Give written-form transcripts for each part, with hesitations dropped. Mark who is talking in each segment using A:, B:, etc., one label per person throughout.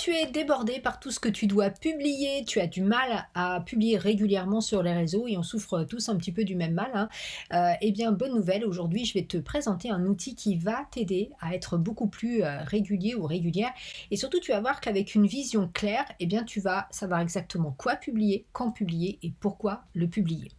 A: tu es débordé par tout ce que tu dois publier, tu as du mal à publier régulièrement sur les réseaux et on souffre tous un petit peu du même mal, hein, eh bien, bonne nouvelle, aujourd'hui, je vais te présenter un outil qui va t'aider à être beaucoup plus régulier ou régulière. Et surtout, tu vas voir qu'avec une vision claire, eh bien, tu vas savoir exactement quoi publier, quand publier et pourquoi le publier.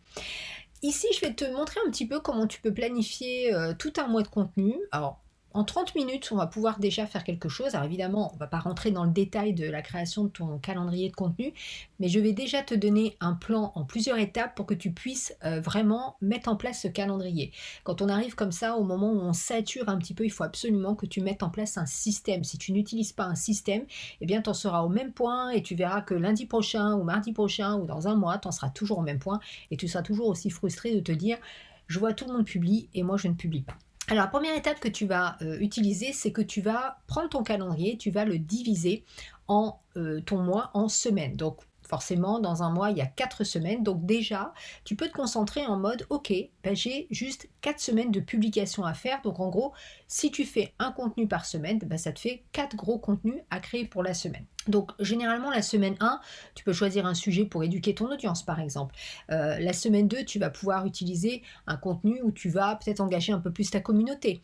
A: Ici, je vais te montrer un petit peu comment tu peux planifier tout un mois de contenu. Alors, en 30 minutes, on va pouvoir déjà faire quelque chose. Alors évidemment, on ne va pas rentrer dans le détail de la création de ton calendrier de contenu, mais je vais déjà te donner un plan en plusieurs étapes pour que tu puisses vraiment mettre en place ce calendrier. Quand on arrive comme ça, au moment où on sature un petit peu, il faut absolument que tu mettes en place un système. Si tu n'utilises pas un système, eh bien, tu en seras au même point et tu verras que lundi prochain ou mardi prochain ou dans un mois, tu en seras toujours au même point et tu seras toujours aussi frustré de te dire « je vois tout le monde publie et moi je ne publie pas ». Alors, la première étape que tu vas utiliser, c'est que tu vas prendre ton calendrier, tu vas le diviser en ton mois en semaines. Donc, forcément, dans un mois, il y a 4 semaines. Donc déjà, tu peux te concentrer en mode, ok, ben, j'ai juste 4 semaines de publication à faire. Donc en gros, si tu fais un contenu par semaine, ben, ça te fait 4 gros contenus à créer pour la semaine. Donc généralement, la semaine 1, tu peux choisir un sujet pour éduquer ton audience, par exemple. La semaine 2, tu vas pouvoir utiliser un contenu où tu vas peut-être engager un peu plus ta communauté.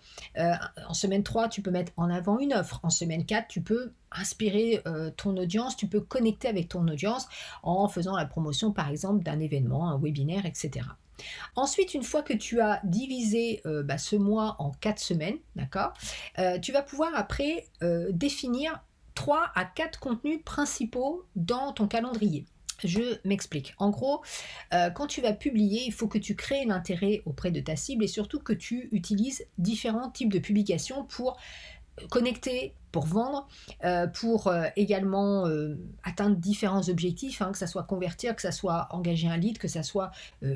A: En semaine 3, tu peux mettre en avant une offre. En semaine 4, tu peux inspirer ton audience, tu peux connecter avec ton audience en faisant la promotion, par exemple, d'un événement, un webinaire, etc. Ensuite, une fois que tu as divisé ce mois en 4 semaines, d'accord, tu vas pouvoir après définir 3 à 4 contenus principaux dans ton calendrier. Je m'explique. En gros, quand tu vas publier, il faut que tu crées l'intérêt auprès de ta cible et surtout que tu utilises différents types de publications pour connecter, pour vendre, pour également atteindre différents objectifs, hein, que ça soit convertir, que ça soit engager un lead, que ça soit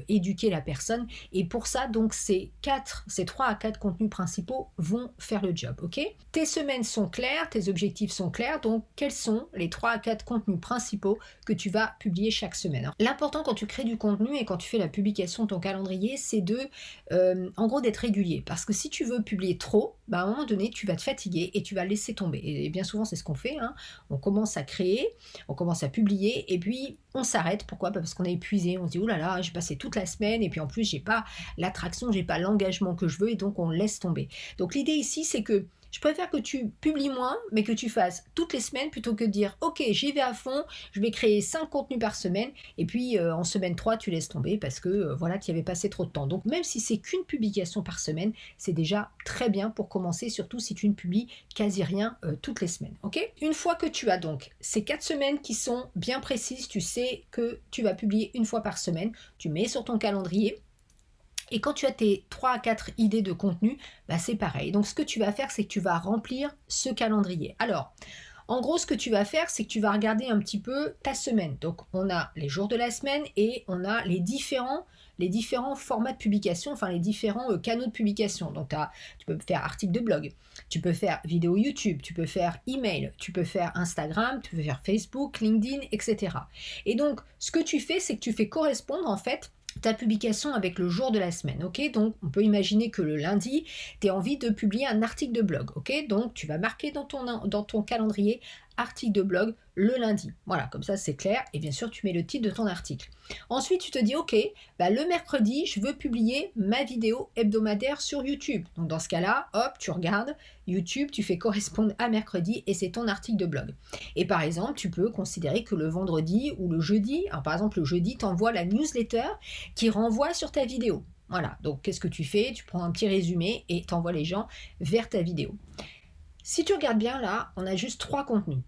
A: éduquer la personne. Et pour ça, donc, ces 3 à 4 contenus principaux vont faire le job. Ok ? Tes semaines sont claires, tes objectifs sont clairs. Donc, quels sont les 3 à 4 contenus principaux que tu vas publier chaque semaine ? Alors, l'important quand tu crées du contenu et quand tu fais la publication de ton calendrier, c'est en gros, d'être régulier. Parce que si tu veux publier trop, à un moment donné, tu vas te fatiguer et tu vas laisser tomber. Et bien souvent, c'est ce qu'on fait. Hein. On commence à créer, on commence à publier, et puis on s'arrête. Pourquoi ? Parce qu'on est épuisé. On se dit, oh là là, j'ai passé toute la semaine, et puis en plus, j'ai pas l'attraction, j'ai pas l'engagement que je veux, et donc on laisse tomber. Donc l'idée ici, c'est que je préfère que tu publies moins, mais que tu fasses toutes les semaines plutôt que de dire « Ok, j'y vais à fond, je vais créer 5 contenus par semaine. » Et puis en semaine 3, tu laisses tomber parce que voilà, tu y avais passé trop de temps. Donc même si c'est qu'une publication par semaine, c'est déjà très bien pour commencer, surtout si tu ne publies quasi rien toutes les semaines. Ok ? Une fois que tu as donc ces 4 semaines qui sont bien précises, tu sais que tu vas publier une fois par semaine, tu mets sur ton calendrier. Et quand tu as tes 3 à 4 idées de contenu, c'est pareil. Donc ce que tu vas faire, c'est que tu vas remplir ce calendrier. Alors, en gros, ce que tu vas faire, c'est que tu vas regarder un petit peu ta semaine. Donc on a les jours de la semaine et on a les différents formats de publication, enfin les différents canaux de publication. Donc tu peux faire article de blog, tu peux faire vidéo YouTube, tu peux faire email, tu peux faire Instagram, tu peux faire Facebook, LinkedIn, etc. Et donc ce que tu fais, c'est que tu fais correspondre en fait ta publication avec le jour de la semaine, ok ? Donc, on peut imaginer que le lundi, tu as envie de publier un article de blog, ok ? Donc, tu vas marquer dans ton calendrier article de blog le lundi. Voilà, comme ça, c'est clair. Et bien sûr, tu mets le titre de ton article. Ensuite, tu te dis, ok, le mercredi, je veux publier ma vidéo hebdomadaire sur YouTube. Donc, dans ce cas-là, hop, tu regardes YouTube, tu fais correspondre à mercredi et c'est ton article de blog. Et par exemple, tu peux considérer que le vendredi ou le jeudi, alors par exemple, le jeudi, tu envoies la newsletter qui renvoie sur ta vidéo. Voilà, donc qu'est-ce que tu fais ? Tu prends un petit résumé et tu envoies les gens vers ta vidéo. Si tu regardes bien là, on a juste 3 contenus.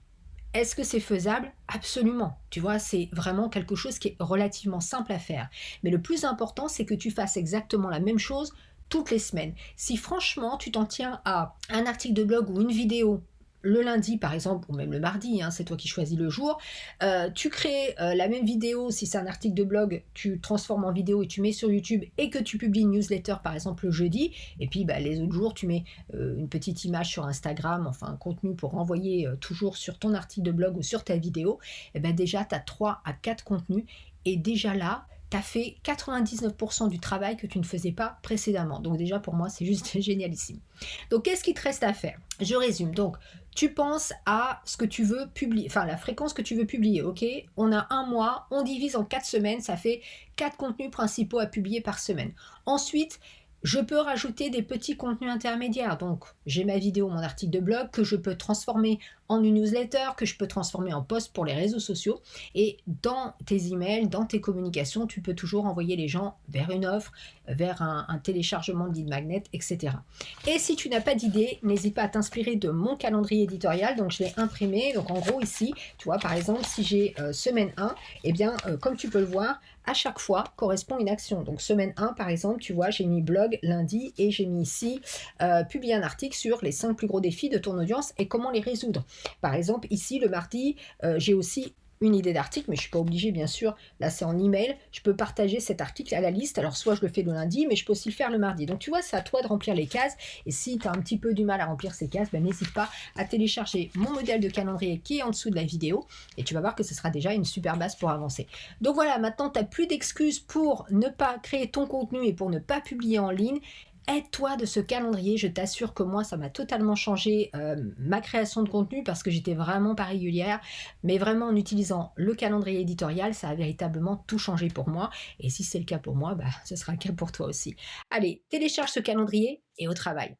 A: Est-ce que c'est faisable ? Absolument. Tu vois, c'est vraiment quelque chose qui est relativement simple à faire. Mais le plus important, c'est que tu fasses exactement la même chose toutes les semaines. Si franchement, tu t'en tiens à un article de blog ou une vidéo le lundi par exemple, ou même le mardi, hein, c'est toi qui choisis le jour, tu crées la même vidéo, si c'est un article de blog, tu transformes en vidéo et tu mets sur YouTube et que tu publies une newsletter par exemple le jeudi, et puis les autres jours tu mets une petite image sur Instagram, enfin un contenu pour renvoyer toujours sur ton article de blog ou sur ta vidéo, et déjà tu as 3 à 4 contenus, et déjà là, tu as fait 99% du travail que tu ne faisais pas précédemment. Donc déjà pour moi, c'est juste génialissime. Donc qu'est-ce qu'il te reste à faire ? Je résume. Donc tu penses à ce que tu veux publier, enfin la fréquence que tu veux publier, ok? On a un mois, on divise en 4 semaines, ça fait 4 contenus principaux à publier par semaine. Ensuite, je peux rajouter des petits contenus intermédiaires. Donc, j'ai ma vidéo, mon article de blog que je peux transformer en une newsletter, que je peux transformer en post pour les réseaux sociaux. Et dans tes emails, dans tes communications, tu peux toujours envoyer les gens vers une offre, vers un téléchargement de lead magnet, etc. Et si tu n'as pas d'idée, n'hésite pas à t'inspirer de mon calendrier éditorial. Donc, je l'ai imprimé. Donc, en gros, ici, tu vois, par exemple, si j'ai semaine 1, eh bien, comme tu peux le voir, à chaque fois correspond une action. Donc, semaine 1, par exemple, tu vois, j'ai mis blog lundi et j'ai mis ici publier un article sur les 5 plus gros défis de ton audience et comment les résoudre. Par exemple, ici, le mardi, j'ai aussi une idée d'article, mais je ne suis pas obligée, bien sûr. Là, c'est en email. Je peux partager cet article à la liste. Alors, soit je le fais le lundi, mais je peux aussi le faire le mardi. Donc, tu vois, c'est à toi de remplir les cases. Et si tu as un petit peu du mal à remplir ces cases, ben, n'hésite pas à télécharger mon modèle de calendrier qui est en dessous de la vidéo. Et tu vas voir que ce sera déjà une super base pour avancer. Donc voilà, maintenant, tu n'as plus d'excuses pour ne pas créer ton contenu et pour ne pas publier en ligne. Aide-toi de ce calendrier, je t'assure que moi ça m'a totalement changé ma création de contenu parce que j'étais vraiment pas régulière, mais vraiment en utilisant le calendrier éditorial, ça a véritablement tout changé pour moi et si c'est le cas pour moi, bah, ce sera le cas pour toi aussi. Allez, télécharge ce calendrier et au travail.